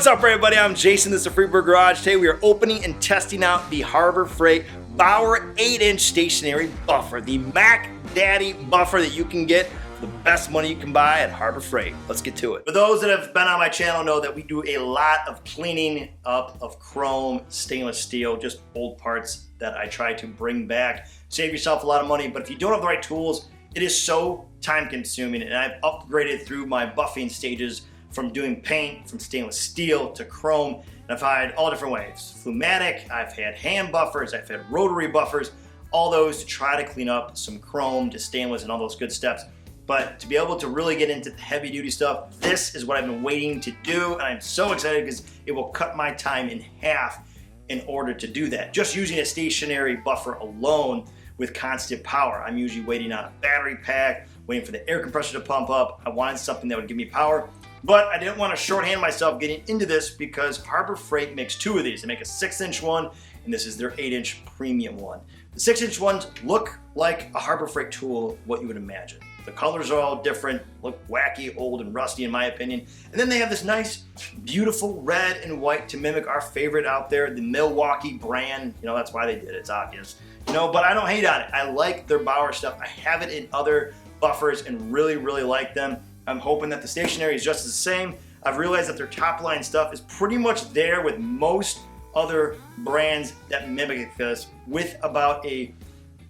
up, everybody? I'm Jason. This is the Freight BAUER Garage. Today we are opening and testing out the Harbor Freight BAUER 8-inch stationary buffer, the Mac Daddy buffer that you can get for the best money you can buy at Harbor Freight. Let's get to it. For those that have been on my channel know that we do a lot of cleaning up of chrome, stainless steel, just old parts that I try to bring back. Save yourself a lot of money, but if you don't have the right tools, it is so time consuming, and I've upgraded through my buffing stages from doing paint, from stainless steel to chrome, and I've had all different ways. Flumatic, I've had hand buffers, I've had rotary buffers, all those to try to clean up some chrome to stainless and all those good steps. But to be able to really get into the heavy duty stuff, this is what I've been waiting to do, and I'm so excited because it will cut my time in half in order to do that. Just using a stationary buffer alone with constant power. I'm usually waiting on a battery pack, waiting for the air compressor to pump up. I wanted something that would give me power. But I didn't want to shorthand myself getting into this because Harbor Freight makes two of these. They make a 6-inch one, and this is their 8-inch premium one. The 6-inch ones look like a Harbor Freight tool, what you would imagine. The colors are all different, look wacky, old, and rusty in my opinion. And then they have this nice, beautiful red and white to mimic our favorite out there, the Milwaukee brand. You know, that's why they did it, it's obvious. You know, but I don't hate on it. I like their BAUER stuff. I have it in other buffers and really, really like them. I'm hoping that the stationary is just the same. I've realized that their top line stuff is pretty much there with most other brands that mimic this, with about a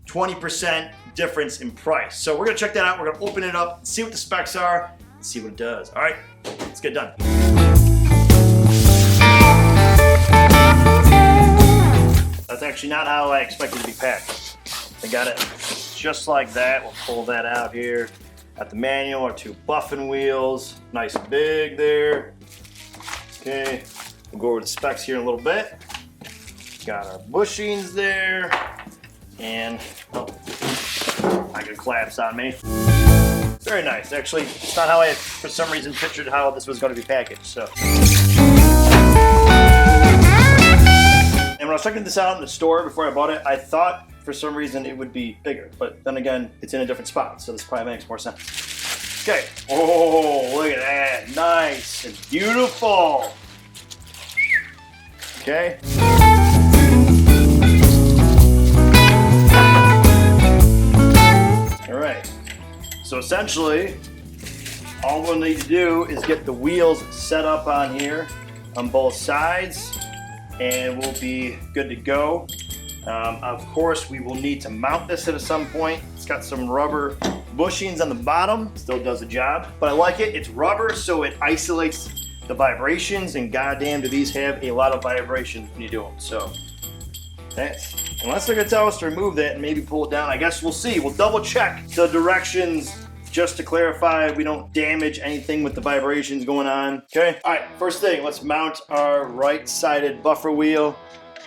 20% difference in price. So we're gonna check that out. We're gonna open it up, see what the specs are, and see what it does. All right, let's get done. That's actually not how I expected it to be packed. They got it just like that. We'll pull that out here. Got the manual, our two buffing wheels, nice and big there. Okay, we'll go over the specs here in a little bit. Got our bushings there, and oh, I got collapse on me. Very nice. Actually, it's not how I, for some reason, pictured how this was going to be packaged. So, and when I was checking this out in the store before I bought it, I thought for some reason it would be bigger, but then again, it's in a different spot, so this probably makes more sense. Okay. Oh, look at that. Nice and beautiful. Okay. All right. So essentially, all we'll need to do is get the wheels set up on here on both sides, and we'll be good to go. Of course, we will need to mount this at some point. It's got some rubber bushings on the bottom, still does the job, but I like it. It's rubber, so it isolates the vibrations, and goddamn do these have a lot of vibration when you do them. So, unless they're gonna tell us to remove that and maybe pull it down, I guess we'll see. We'll double check the directions just to clarify we don't damage anything with the vibrations going on. Okay, all right, first thing, let's mount our right-sided buffer wheel.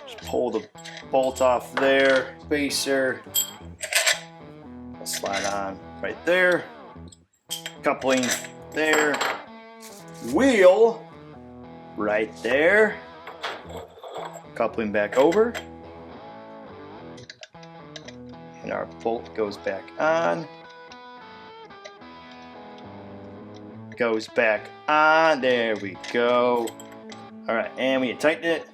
Just pull the bolt off there, spacer, I'll slide on right there, coupling there, wheel right there, coupling back over, and our bolt goes back on, goes back on, there we go. All right, and we tighten it.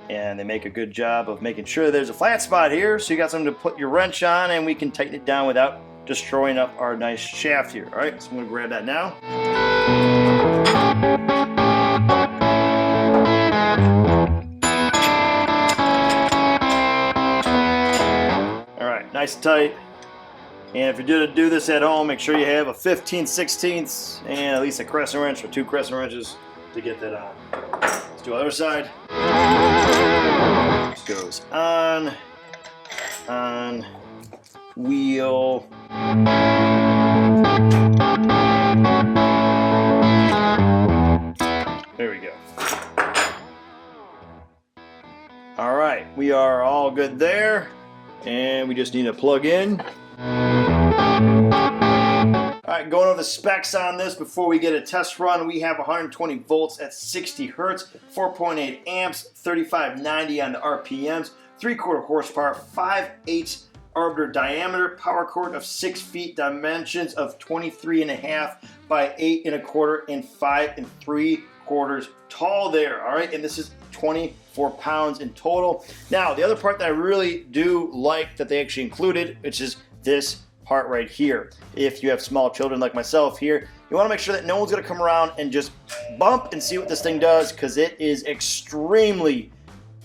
And they make a good job of making sure there's a flat spot here, so you got something to put your wrench on, and we can tighten it down without destroying up our nice shaft here. All right, so I'm gonna grab that now. All right, nice and tight. And if you're going to do this at home, make sure you have a 15/16 and at least a crescent wrench or 2 crescent wrenches to get that on. Let's do the other side. This goes on, wheel. There we go. All right, we are all good there, and we just need to plug in. All right, going over the specs on this before we get a test run. We have 120 volts at 60 hertz, 4.8 amps, 3590 on the RPMs, 3/4 horsepower, 5/8 arbiter diameter, power cord of 6 feet, dimensions of 23.5 by 8 1/4 and 5 3/4 quarters tall there, all right? And this is 24 pounds in total. Now, the other part that I really do like that they actually included, which is this part right here. If you have small children like myself here, you want to make sure that no one's going to come around and just bump and see what this thing does, because it is extremely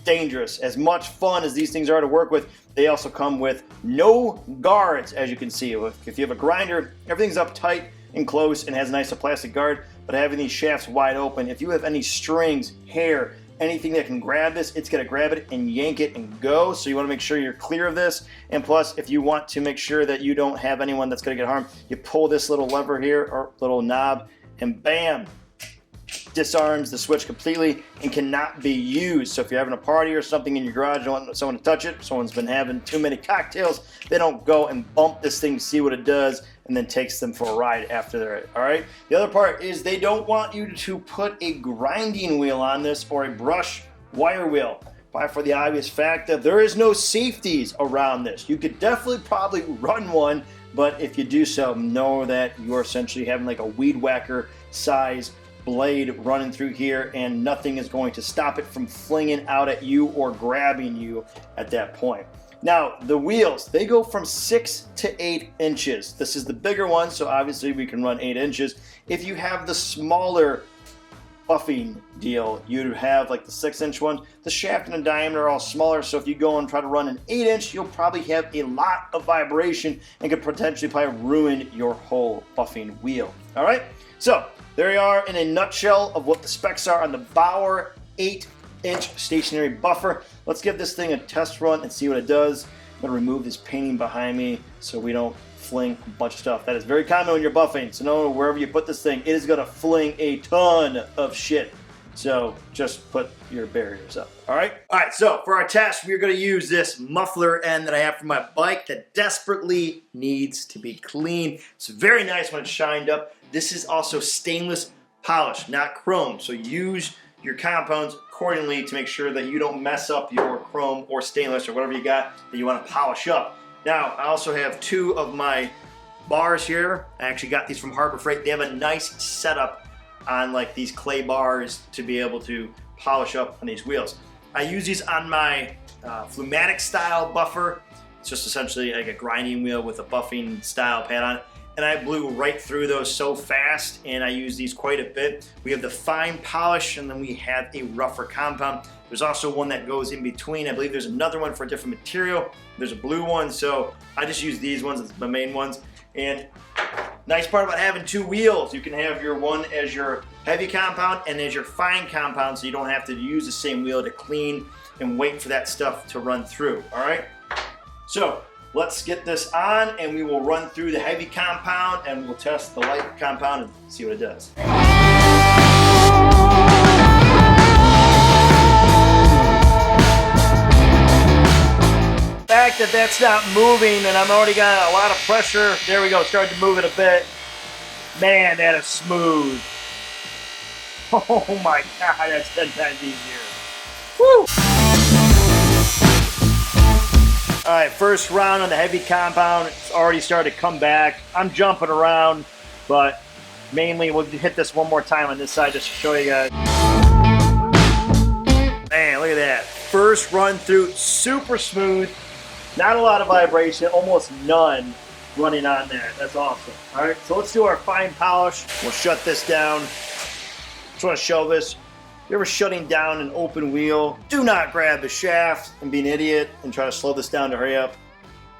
dangerous. As much fun as these things are to work with, they also come with no guards, as you can see. If you have a grinder, everything's up tight and close and has a nice plastic guard, but having these shafts wide open, if you have any strings, hair, anything that can grab this, it's going to grab it and yank it and go. So you want to make sure you're clear of this. And plus, if you want to make sure that you don't have anyone that's going to get harmed, you pull this little lever here or little knob and bam, disarms the switch completely and cannot be used. So if you're having a party or something in your garage, you don't want someone to touch it, someone's been having too many cocktails, they don't go and bump this thing, see what it does, and then takes them for a ride after they're, all right? The other part is they don't want you to put a grinding wheel on this or a brush wire wheel. Why? For the obvious fact that there is no safeties around this. You could definitely probably run one, but if you do so, know that you're essentially having like a weed whacker size blade running through here, and nothing is going to stop it from flinging out at you or grabbing you at that point. Now, the wheels, they go from 6 to 8 inches. This is the bigger one, so obviously we can run 8 inches. If you have the smaller buffing deal, you'd have like the 6-inch one. The shaft and the diameter are all smaller, so if you go and try to run an 8-inch, you'll probably have a lot of vibration and could potentially probably ruin your whole buffing wheel. All right, so there you are in a nutshell of what the specs are on the Bauer 8-inch stationary buffer. Let's give this thing a test run and see what it does. I'm gonna remove this painting behind me so we don't fling a bunch of stuff. That is very common when you're buffing, so know wherever you put this thing, it is gonna fling a ton of shit. So just put your barriers up, all right? All right, so for our test, we're gonna use this muffler end that I have for my bike that desperately needs to be cleaned. It's very nice when it's shined up. This is also stainless polish, not chrome, so use your compounds accordingly to make sure that you don't mess up your chrome or stainless or whatever you got that you want to polish up. Now, I also have 2 of my bars here. I actually got these from Harbor Freight. They have a nice setup on like these clay bars to be able to polish up on these wheels. I use these on my Flumatic style buffer. It's just essentially like a grinding wheel with a buffing style pad on it. And I blew right through those so fast, and I use these quite a bit. We have the fine polish, and then we have a rougher compound. There's also one that goes in between. I believe there's another one for a different material. There's a blue one, so I just use these ones as my main ones. And nice part about having 2 wheels, you can have your one as your heavy compound and as your fine compound, so you don't have to use the same wheel to clean and wait for that stuff to run through, all right? So let's get this on and we will run through the heavy compound and we'll test the light compound and see what it does. The fact that that's not moving and I'm already got a lot of pressure, there we go, starting to move it a bit. Man, that is smooth. Oh my God, that's 10 times easier. Woo! All right, first round on the heavy compound. It's already started to come back. I'm jumping around, but mainly we'll hit this one more time on this side just to show you guys. Man, look at that. First run through, super smooth. Not a lot of vibration, almost none running on there. That's awesome. All right, so let's do our fine polish. We'll shut this down. Just want to show this. If you're ever shutting down an open wheel, do not grab the shaft and be an idiot and try to slow this down to hurry up.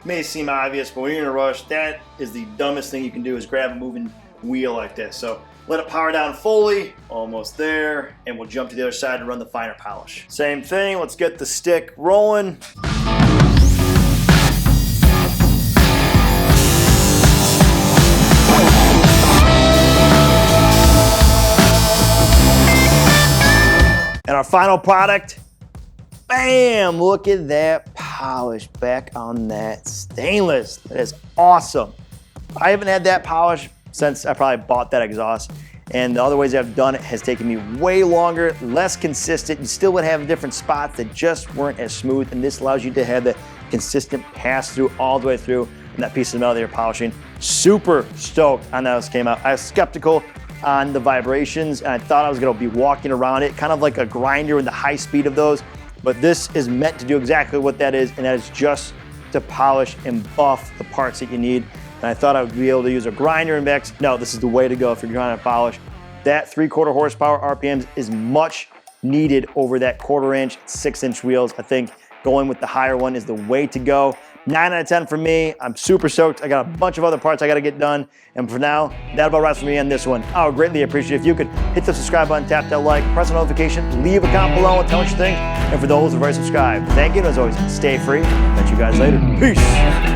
It may seem obvious, but when you're in a rush, that is the dumbest thing you can do is grab a moving wheel like this. So let it power down fully, almost there, and we'll jump to the other side and run the finer polish. Same thing, let's get the stick rolling. And our final product, bam, look at that polish back on that stainless. That is awesome. I haven't had that polish since I probably bought that exhaust. And the other ways I've done it has taken me way longer, less consistent. You still would have different spots that just weren't as smooth. And this allows you to have the consistent pass through all the way through and that piece of metal that you're polishing. Super stoked on how this came out. I was skeptical on the vibrations, and I thought I was gonna be walking around it, kind of like a grinder in the high speed of those, but this is meant to do exactly what that is, and that is just to polish and buff the parts that you need. And I thought I would be able to use a grinder and mix. No, this is the way to go if you're trying to polish. That 3/4 horsepower RPMs is much needed over that 1/4 inch, 6-inch wheels. I think going with the higher one is the way to go. 9 out of 10 for me. I'm super stoked. I got a bunch of other parts I got to get done. And for now, that about wraps for me on this one. I would greatly appreciate it if you could hit the subscribe button, tap that like, press the notification, leave a comment below and tell what you think. And for those who have already subscribed, thank you. And as always, stay free. Catch you guys later. Peace.